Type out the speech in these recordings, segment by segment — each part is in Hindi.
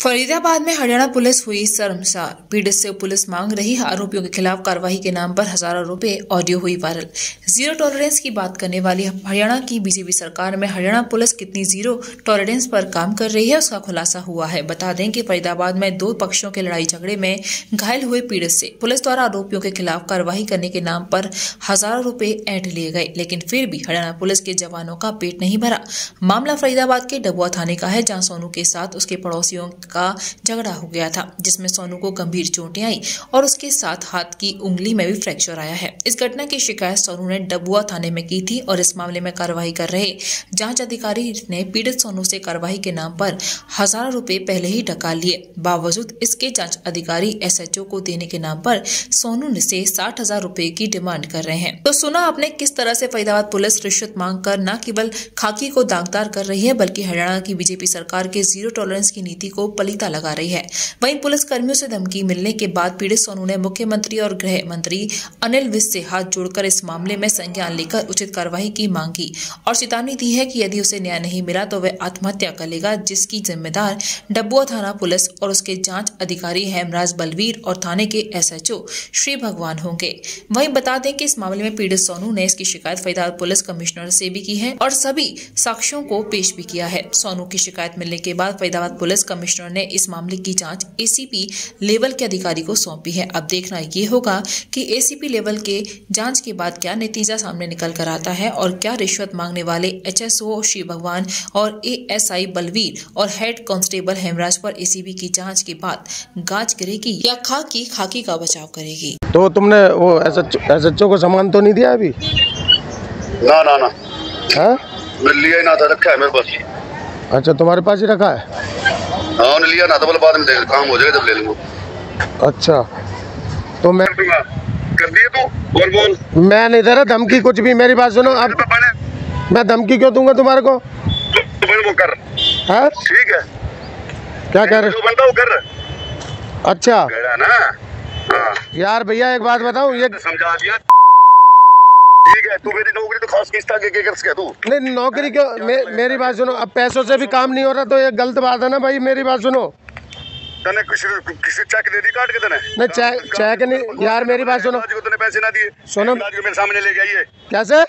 फरीदाबाद में हरियाणा पुलिस हुई शर्मसार। पीड़ित से पुलिस मांग रही आरोपियों के खिलाफ कार्रवाई के नाम पर हजारों रुपए। ऑडियो हुई वायरल। जीरो टॉलरेंस की बात करने वाली हरियाणा की बीजेपी सरकार में हरियाणा पुलिस कितनी जीरो टॉलरेंस पर काम कर रही है उसका खुलासा हुआ है। बता दें कि फरीदाबाद में दो पक्षों के लड़ाई झगड़े में घायल हुए पीड़ित से पुलिस द्वारा आरोपियों के खिलाफ कार्रवाई करने के नाम पर हजारों रुपए ऐंठ लिए गए, लेकिन फिर भी हरियाणा पुलिस के जवानों का पेट नहीं भरा। मामला फरीदाबाद के डबुआ थाने का है, जहां सोनू के साथ उसके पड़ोसियों का झगड़ा हो गया था, जिसमें सोनू को गंभीर चोटें आई और उसके साथ हाथ की उंगली में भी फ्रैक्चर आया है। इस घटना की शिकायत सोनू ने डबुआ थाने में की थी और इस मामले में कार्रवाई कर रहे जांच अधिकारी ने पीड़ित सोनू से कार्रवाई के नाम पर हजारों रुपए पहले ही डका लिए। बावजूद इसके जांच अधिकारी एसएचओ को देने के नाम पर सोनू से 60,000 रुपए की डिमांड कर रहे हैं। तो सुना आपने किस तरह से फरीदाबाद पुलिस रिश्वत मांग कर न केवल खाकी को दागदार कर रही है, बल्कि हरियाणा की बीजेपी सरकार के जीरो टॉलरेंस की नीति को पलीता लगा रही है। वहीं पुलिस कर्मियों से धमकी मिलने के बाद पीड़ित सोनू ने मुख्यमंत्री और गृह मंत्री अनिल विज से हाथ जोड़कर इस मामले में संज्ञान लेकर उचित कार्रवाई की मांग की और चेतावनी दी है कि यदि उसे न्याय नहीं मिला तो वह आत्महत्या कर लेगा, जिसकी जिम्मेदार डबुआ थाना पुलिस और उसके जांच अधिकारी हेमराज बलवीर और थाने के एसएचओ श्री भगवान होंगे। वहीं बता दें कि इस मामले में पीड़ित सोनू ने इसकी शिकायत फरीदाबाद पुलिस कमिश्नर से भी की है और सभी साक्ष्यों को पेश भी किया है। सोनू की शिकायत मिलने के बाद फरीदाबाद पुलिस कमिश्नर ने इस मामले की जांच एसीपी लेवल के अधिकारी को सौंपी है। अब देखना ये होगा कि एसीपी लेवल के जांच के बाद क्या नतीजा सामने निकल कर आता है और क्या रिश्वत मांगने वाले एचएसओ श्री भगवान और एएसआई बलवीर और हेड कांस्टेबल हेमराज पर एसीबी की जांच के बाद गाज गिरेगी या खाकी का बचाव करेगी। तो तुमने वो एसएचओ को सामान तो नहीं दिया अभी? ना ना ना हाँ? लिया ही ना था, रखा है मेरे पास। अच्छा, तुम्हारे पास ही रखा है? हाँ, लिया ना था, बोले बाद में देख काम हो जाएगा जब ले लूंगा। अच्छा, तो मैं कर दिए तू? बोल। मैं नहीं दे रहा धमकी कुछ भी। मेरी बात सुनो, अब मैं धमकी क्यों दूंगा तुम्हारे को? तो वो कर। हाँ ठीक है, क्या कह रहे? जो बनता वो कर। अच्छा ना हाँ। यार भैया एक बात बताऊं, ये समझा दिया। ठीक है, तू मेरी नौकरी तो खास किस तरह के कर तू? नहीं, नौकरी क्यों? मेरी बात सुनो, अब पैसों से भी काम नहीं हो रहा तो ये गलत बात है ना भाई। मेरी बात सुनो, तने किसी चेक दे दी काट के तने? नहीं चेक नहीं यार, मेरी बात सुनो। तूने पैसे ना दिए, सुनो मेरे सामने लेके आइए। कैसे?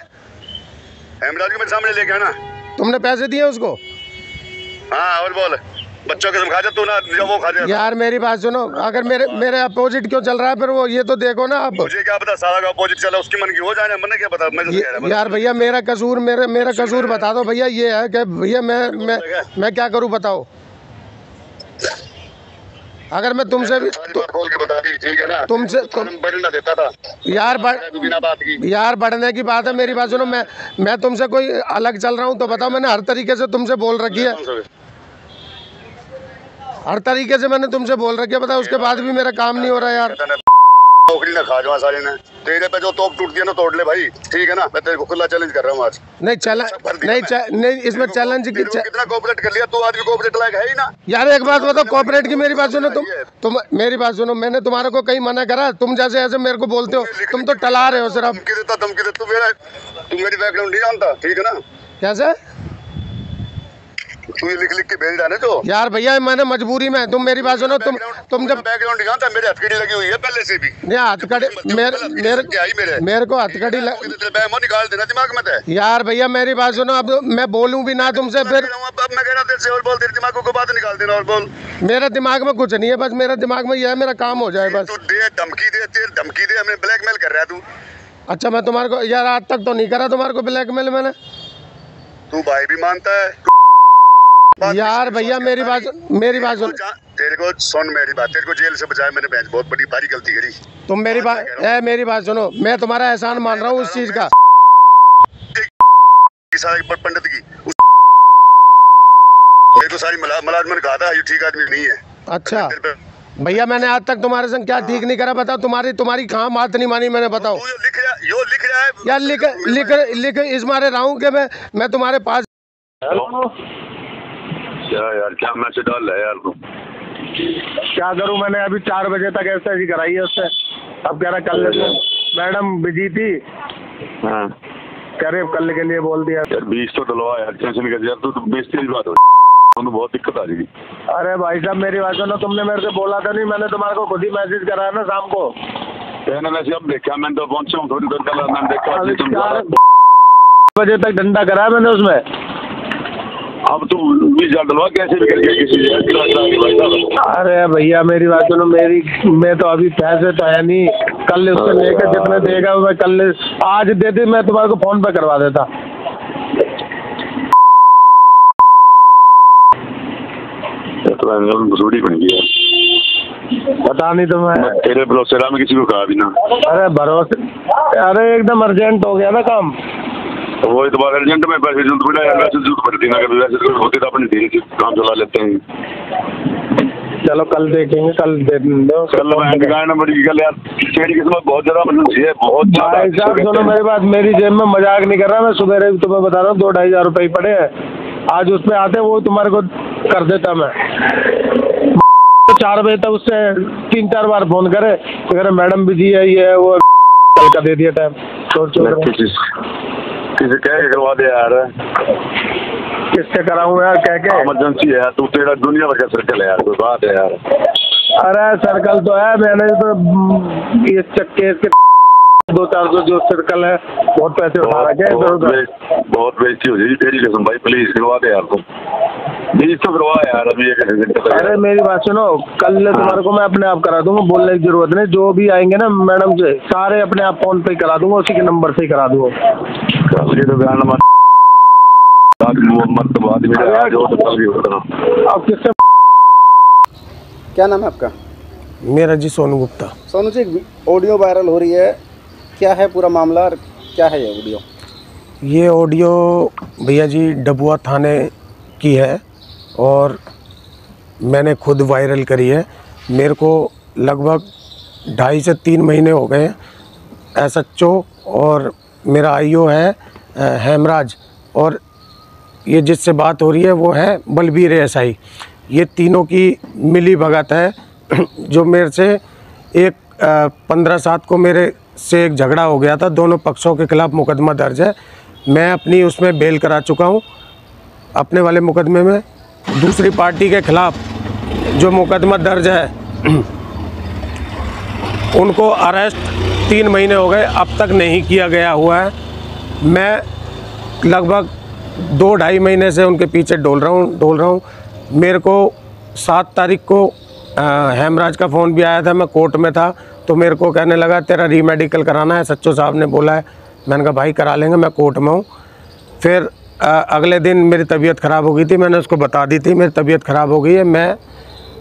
हेमराज को मेरे सामने लेके आना। तुमने पैसे दिए उसको? हाँ, और बोल। बच्चों के खा जा तू ना, जो वो खा जा। यार मेरी बात सुनो, अगर मेरे अपोजिट क्यों चल रहा है फिर वो ये तो देखो ना आप। मुझे क्या पता, सारा का अपोजिट चला, उसकी मन की हो जाए, मैंने क्या पता। मैं तो कह रहा यार भैया मेरा कसूर मेरा कसूर बता दो भैया। ये है कि भैया मैं क्या करूं बताओ? अगर मैं तुमसे भी खोल के बता दी, ठीक है ना? तुमसे बढ़ना देता था यार बिना बात की। यार बढ़ने की बात है। मेरी बात सुनो, मैं तुमसे कोई अलग चल रहा हूँ तो बताओ। मैंने हर तरीके से तुमसे बोल रखी है, हर तरीके से मैंने तुमसे बोल रखी है, बताओ। उसके बाद भी मेरा काम नहीं हो रहा यार। नौकरी ना खा जाओ सारे ने। तेरे पे जो तोप टूट दिया ना, तोड़ ले भाई, ठीक है ना? मैं तेरे को खुला चैलेंज कर रहा हूँ आज। नहीं, इसमें चैलेंज कितना कोऑपरेट कर लिया तू, आज भी कोऑपरेट लायक है ही ना। यार एक बात बताओ, कोऑपरेट की मेरी बात सुनो। तुम मेरी बात सुनो, मैंने तुम्हारे को कहीं मना करा? तुम जैसे ऐसे मेरे को बोलते हो, तुम तो टला रहे हो सिर्फ। धमकी देता तू मेरी बैकग्राउंड नहीं जानता, ठीक है ना? कैसे? तू ये लिख के भेज रहा है जो। यार भैया मैंने मजबूरी में। तुम मेरी बात सुनो, तुम जब बैकग्राउंड जानता, मेरे हथकड़ी लगी हुई है पहले से भी। नहीं हथकड़ी मेरे को हथकड़ी निकाल देना दिमाग में। यार भैया मेरी बात सुनो, अब मैं बोलूं भी ना तुमसे फिर। अब मैं कह रहा तेरे से और बोल, तेरे दिमाग को बात निकाल देना और बोल। मेरे दिमाग में कुछ नहीं है, बस मेरे दिमाग में ये है मेरा काम हो जाए बस। तू दे धमकी दे, हमें ब्लैकमेल कर रहा है तू। अच्छा, मैं तुम्हारे को यार आज तक तो नहीं करा तुम्हारे को ब्लैकमेल मैंने। तू भाई भी मानता है यार भैया मेरी बात सुन। तेरे को सुन मेरी बात, तेरे को जेल से बचाया मैंने, बहन बहुत बड़ी भारी गलती करी। तुम मेरी बात सुनो, मैं तुम्हारा एहसान मान रहा हूँ उस चीज का। पंडित की मेरे को सारी मुलाजमन कहा था, ये ठीक आदमी नहीं है। अच्छा भैया, मैंने आज तक तुम्हारे संग क्या ठीक नहीं करा बताओ? तुम्हारी कहाँ बात नहीं मानी मैंने, बताओ? लिख रहा है यार लिख इस मारे रहा हूँ कि मैं तुम्हारे पास। क्या यार, क्या मैसेज डाल रहा है यार तू? क्या करूं, मैंने अभी 4 बजे तक ऐसे कराई है उससे। अब कह रहा कल मैडम बिजी थी। हाँ, कह रहे कल के लिए बोल दिया। यार 20 तो डलवा यार, टेंशन कर यार, तू बेइज्जती की बात हो। बहुत दिक्कत आ जाएगी। अरे भाई साहब मेरी बात सुनो, तुमने मेरे से बोला था नहीं, मैंने तुम्हारे को खुद ही मैसेज करा है ना शाम को। वैसे अब देखा, मैंने तो पहुंचा हूँ थोड़ी देर पहले, मैंने देखा 4 बजे तक डंडा करा है मैंने उसमें। अब तुम 20,000 डलवा कैसे भी करके किसी। अरे भैया मेरी बात सुनो, मैं तो अभी पैसे तो है नहीं, कल उससे लेकर जितने देगा मैं कल आज दे दी, मैं तुम्हारे को फोन पे करवा देता। मसूड़ी बन गया, पता नहीं तो मैं तेरे भरोसे में किसी को कहा भी ना। अरे भरोसे, अरे एकदम अर्जेंट हो गया ना काम। वो तो बात अर्जेंट में पैसे जरूरत पड़ा है, वैसे जरूरत पड़ती ना, कभी वैसे होती तो अपने धीरे से काम चला लेते हैं। चलो कल देखेंगे, कल दे दो। कल नंबर की कल यार, तेरी किस्मत बहुत ज्यादा इमरजेंसी है, बहुत ज्यादा। भाई साहब सुनो मेरी बात, मेरी जेब में मजाक नहीं कर रहा मैं, सुबह तुम्हें बता रहा हूँ 2-2.5 हज़ार रुपये पड़े हैं, आज उसमें आते वो तुम्हारे को कर देता मैं। 4 बजे तक उससे 3-4 बार फोन करे तो कह रहे मैडम बिजी है, ये है वो, कल का दे दिया टाइम। किसे कह के करवा दे यार, किससे कराऊं यार कह के, इमरजेंसी है यार, तू तेरा दुनिया भर का सर्कल है यार, कोई बात है यार। अरे सर्कल तो है, मैंने तो इस चक्के के 200-400 जो सर्कल है बहुत पैसे उठा रखे हैं इधर उधर। बहुत बेइज्जती हो जाएगी तेरी कसम भाई, प्लीज करवा दे यार, तुम प्लीज तो करवा यार अभी 1 घंटे तक। अरे मेरी बात सुनो, कल तुम्हारे को मैं अपने आप करा दूंगा, बोलने की जरूरत नहीं, जो भी आएंगे ना मैडम से सारे अपने आप फोन पे करा दूंगा, उसी के नंबर से ही करा दूंगा। अब किससे, क्या नाम है आपका? मेरा जी सोनू गुप्ता। सोनू जी, ऑडियो वायरल हो रही है, क्या है पूरा मामला और क्या है ये ऑडियो? ये ऑडियो भैया जी डबुआ थाने की है और मैंने खुद वायरल करी है। मेरे को लगभग 2.5 से 3 महीने हो गए SHO और मेरा IO है हेमराज, और ये जिससे बात हो रही है वो है बलबीर SI। ये तीनों की मिली भगत है जो मेरे से 15/7 को मेरे से एक झगड़ा हो गया था, दोनों पक्षों के खिलाफ मुकदमा दर्ज है। मैं अपनी उसमें बेल करा चुका हूँ, अपने वाले मुकदमे में दूसरी पार्टी के खिलाफ जो मुकदमा दर्ज है उनको अरेस्ट 3 महीने हो गए, अब तक नहीं किया गया हुआ है। मैं लगभग 2-2.5 महीने से उनके पीछे डोल रहा हूँ। मेरे को 7 तारीख को हेमराज का फ़ोन भी आया था, मैं कोर्ट में था, तो मेरे को कहने लगा तेरा रीमेडिकल कराना है, SHO साहब ने बोला है। मैंने कहा भाई करा लेंगे, मैं कोर्ट में हूँ। फिर अगले दिन मेरी तबीयत ख़राब हो गई थी, मैंने उसको बता दी थी मेरी तबीयत ख़राब हो गई है, मैं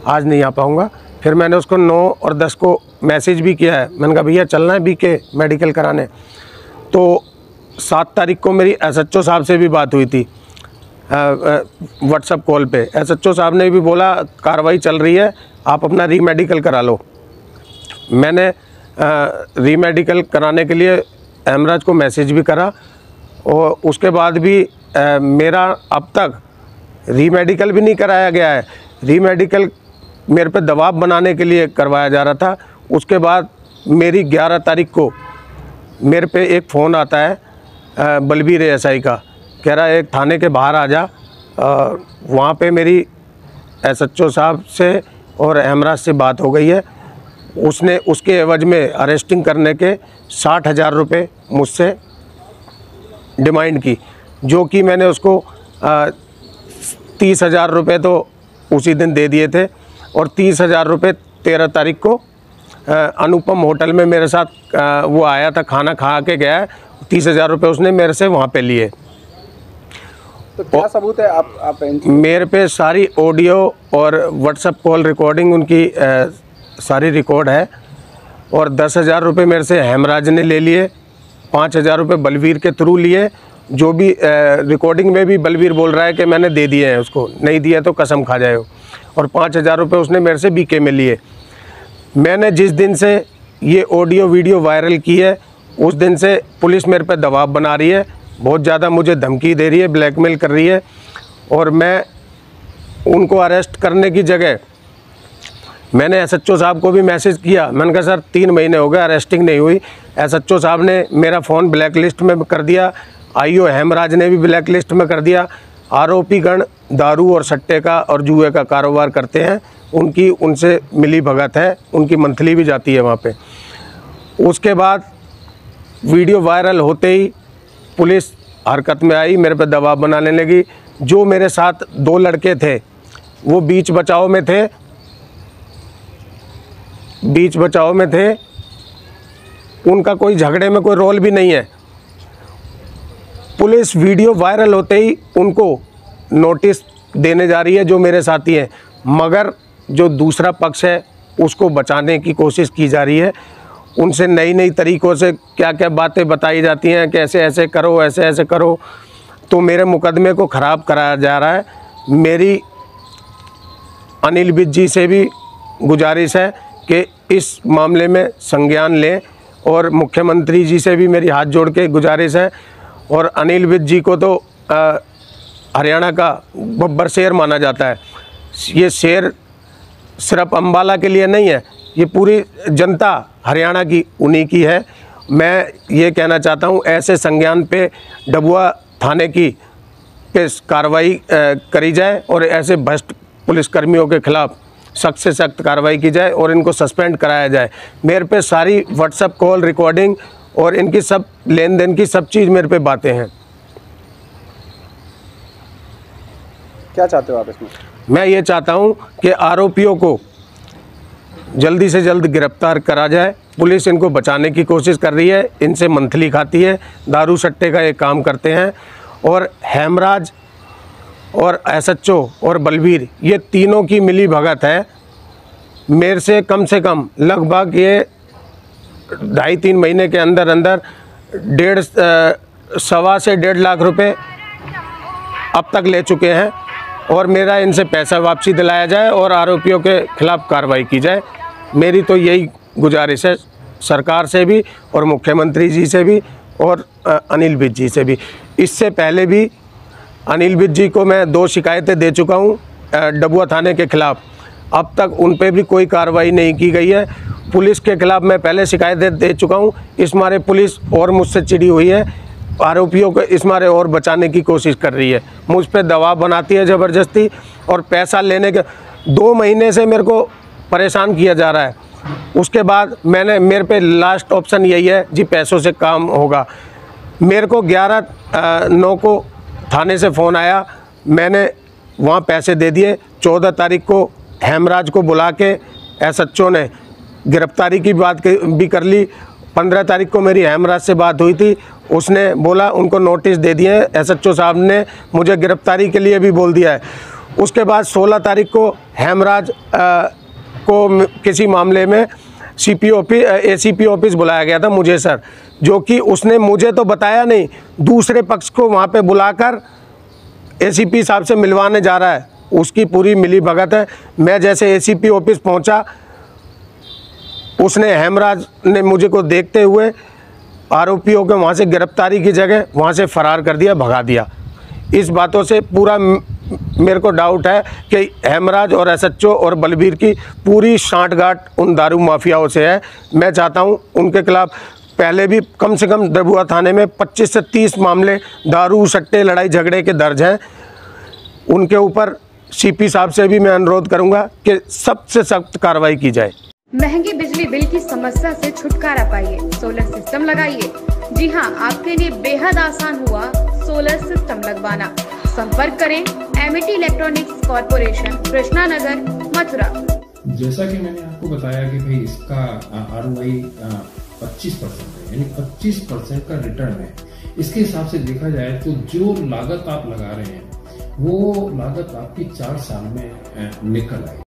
आज नहीं आ पाऊँगा। फिर मैंने उसको 9 और 10 को मैसेज भी किया है, मैंने कहा भैया चलना है BK मेडिकल कराने। तो 7 तारीख को मेरी SHO साहब से भी बात हुई थी व्हाट्सएप कॉल पे। SHO साहब ने भी बोला कार्रवाई चल रही है, आप अपना रीमेडिकल करा लो। मैंने रीमेडिकल कराने के लिए हेमराज को मैसेज भी करा और उसके बाद भी मेरा अब तक रीमेडिकल भी नहीं कराया गया है। रीमेडिकल मेरे पे दबाव बनाने के लिए करवाया जा रहा था। उसके बाद मेरी 11 तारीख को मेरे पे एक फ़ोन आता है बलबीर SI का, कह रहा है एक थाने के बाहर आ जा। वहाँ पे मेरी SHO साहब से और हेमराज से बात हो गई है। उसने उसके एवज में अरेस्टिंग करने के 60,000 रुपये मुझसे डिमांड की, जो कि मैंने उसको 30,000 रुपये तो उसी दिन दे दिए थे और 30,000 रुपये 13 तारीख को अनुपम होटल में मेरे साथ वो आया था, खाना खा के गया है। 30,000 रुपये उसने मेरे से वहाँ पे लिए। तो क्या सबूत है आप मेरे पे सारी ऑडियो और व्हाट्सएप कॉल रिकॉर्डिंग उनकी सारी रिकॉर्ड है। और 10,000 रुपये मेरे से हेमराज ने ले लिए, 5,000 रुपये बलबीर के थ्रू लिए, जो भी रिकॉर्डिंग में भी बलबीर बोल रहा है कि मैंने दे दिए हैं उसको, नहीं दिया तो कसम खा जाए। और 5,000 रुपये उसने मेरे से BK में लिए। मैंने जिस दिन से ये ऑडियो वीडियो वायरल की है उस दिन से पुलिस मेरे पे दबाव बना रही है, बहुत ज़्यादा मुझे धमकी दे रही है, ब्लैकमेल कर रही है। और मैं उनको अरेस्ट करने की जगह मैंने SHO साहब को भी मैसेज किया, मैंने कहा सर 3 महीने हो गए अरेस्टिंग नहीं हुई। SHO साहब ने मेरा फ़ोन ब्लैक लिस्ट में कर दिया, IO हेमराज ने भी ब्लैक लिस्ट में कर दिया। आरोपीगण दारू और सट्टे का और जुए का कारोबार करते हैं, उनकी उनसे मिली भगत है, उनकी मंथली भी जाती है वहाँ पे। उसके बाद वीडियो वायरल होते ही पुलिस हरकत में आई, मेरे पे दबाव बनाने लगी। जो मेरे साथ 2 लड़के थे वो बीच बचाव में थे, उनका कोई झगड़े में कोई रोल भी नहीं है। पुलिस वीडियो वायरल होते ही उनको नोटिस देने जा रही है जो मेरे साथी हैं, मगर जो दूसरा पक्ष है उसको बचाने की कोशिश की जा रही है। उनसे नई नई तरीक़ों से क्या क्या बातें बताई जाती हैं कि ऐसे ऐसे करो, ऐसे ऐसे करो, तो मेरे मुकदमे को ख़राब कराया जा रहा है। मेरी अनिल विज जी से भी गुजारिश है कि इस मामले में संज्ञान लें, और मुख्यमंत्री जी से भी मेरी हाथ जोड़ के गुजारिश है। और अनिल विज जी को तो हरियाणा का बब्बर शेर माना जाता है। ये शेर सिर्फ अम्बाला के लिए नहीं है, ये पूरी जनता हरियाणा की उन्हीं की है। मैं ये कहना चाहता हूँ ऐसे संज्ञान पे डबुआ थाने की पे कार्रवाई करी जाए और ऐसे भ्रष्ट पुलिसकर्मियों के खिलाफ सख्त से सख्त कार्रवाई की जाए और इनको सस्पेंड कराया जाए। मेरे पे सारी व्हाट्सएप कॉल रिकॉर्डिंग और इनकी सब लेन देन की सब चीज़ मेरे पे बातें हैं। क्या चाहते हो आप इसमें? मैं ये चाहता हूँ कि आरोपियों को जल्दी से जल्द गिरफ्तार करा जाए। पुलिस इनको बचाने की कोशिश कर रही है, इनसे मंथली खाती है, दारू सट्टे का ये काम करते हैं। और हेमराज और एसएचओ और बलबीर, ये तीनों की मिली भगत है। मेरे से कम लगभग ये 2.5-3 महीने के अंदर अंदर 1.5 से 1.5 लाख रुपए अब तक ले चुके हैं। और मेरा इनसे पैसा वापसी दिलाया जाए और आरोपियों के खिलाफ कार्रवाई की जाए। मेरी तो यही गुजारिश है सरकार से भी और मुख्यमंत्री जी से भी और अनिल विज जी से भी। इससे पहले भी अनिल विज जी को मैं 2 शिकायतें दे चुका हूँ डबुआ थाने के खिलाफ, अब तक उन पे भी कोई कार्रवाई नहीं की गई है। पुलिस के खिलाफ मैं पहले शिकायतें दे चुका हूँ, इस मारे पुलिस और मुझसे चिड़ी हुई है, आरोपियों को इस मारे और बचाने की कोशिश कर रही है, मुझ पे दबाव बनाती है ज़बरदस्ती और पैसा लेने के 2 महीने से मेरे को परेशान किया जा रहा है। उसके बाद मेरे पे लास्ट ऑप्शन यही है जी, पैसों से काम होगा। मेरे को 11/9 को थाने से फ़ोन आया, मैंने वहाँ पैसे दे दिए। 14 तारीख को हेमराज को बुला के एसएचओ ने गिरफ्तारी की बात भी कर ली। 15 तारीख को मेरी हेमराज से बात हुई थी, उसने बोला उनको नोटिस दे दिए, एसएचओ साहब ने मुझे गिरफ्तारी के लिए भी बोल दिया है। उसके बाद 16 तारीख को हेमराज को किसी मामले में सीपी ऑफिस एसीपी ऑफिस बुलाया गया था मुझे सर, जो कि उसने मुझे तो बताया नहीं, दूसरे पक्ष को वहाँ पे बुलाकर एसीपी साहब से मिलवाने जा रहा है। उसकी पूरी मिली भगत है। मैं जैसे एसीपी ऑफिस पहुँचा, उसने हेमराज ने मुझे को देखते हुए आरोपियों के वहाँ से गिरफ्तारी की जगह वहाँ से फरार कर दिया, भगा दिया। इस बातों से पूरा मेरे को डाउट है कि हेमराज और एसएचओ और बलबीर की पूरी सांठगांठ उन दारू माफियाओं से है। मैं चाहता हूँ उनके खिलाफ पहले भी कम से कम डबुआ थाने में 25 से 30 मामले दारू सट्टे लड़ाई झगड़े के दर्ज हैं। उनके ऊपर सीपी साहब से भी मैं अनुरोध करूँगा कि सबसे सख्त कार्रवाई की जाए। महंगी बिजली बिल की समस्या से छुटकारा पाइए, सोलर सिस्टम लगाइए। जी हां, आपके लिए बेहद आसान हुआ सोलर सिस्टम लगवाना। संपर्क करें Amity electronics corporation, Krishna Nagar, Mathura. जैसा कि मैंने आपको बताया कि भाई इसका ROI 25% है, यानी 25% का रिटर्न है। इसके हिसाब से देखा जाए तो जो लागत आप लगा रहे हैं वो लागत आपकी 4 साल में निकल आएगी।